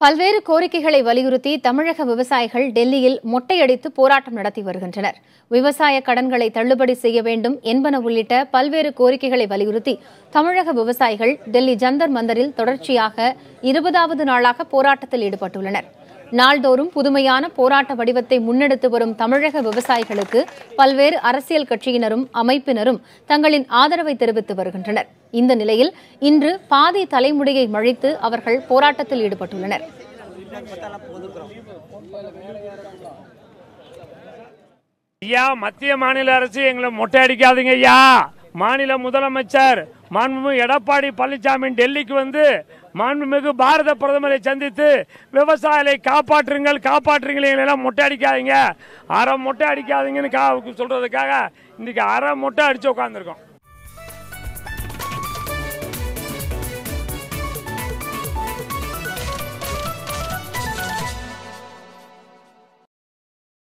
பல்வேறு கோரிக்கைகளை வலியுறுத்தி தமிழக விவசாயிகள் டெல்லியில் மொட்டையடித்து போராட்டம் நடத்தி வருகின்றனர். விவசாய கடன்களை தள்ளுபடி செய்ய வேண்டும் என்பன உள்ளிட்ட பல்வேறு கோரிக்கைகளை வலியுறுத்தி தமிழக விவசாயிகள் டெல்லி ஜந்தர் மந்தரில் தொடர்ச்சியாக 20வது நாளாக போராட்டத்தில் ஈடுபட்டுள்ளனர். நாள்தோறும் புதுமையான போராட்ட வடிவத்தை முன்னெடுத்து வரும் தமிழக விவசாயிகளுக்கு பல்வேறு அரசியல் கட்சியினரும் அமைப்பினரும் தங்களின் ஆதரவை தெரிவித்து வருகின்றனர். இந்த நிலையில் இன்று பாதி தலைமுடியை மழித்து அவர்கள் போராட்டத்தில் ஈடுபட்டுள்ளனர். ஐயா, மத்திய மாநில அரசு எங்களை மொட்டை அடிக்காதீங்க ஐயா. மாநில முதலமைச்சர் மாண்புமிகு எடப்பாடி பழனிசாமி டெல்லிக்கு வந்து மாண்புமிகு பாரத பிரதமரை சந்தித்து விவசாயிகளை காப்பாற்றுங்கள் எங்களெல்லாம் மொட்டை அடிக்காதீங்க, அரை மொட்டை அடிக்காதீங்கன்னு சொல்றதுக்காக இன்னைக்கு அரை மொட்டை அடிச்சு உட்காந்துருக்கோம்.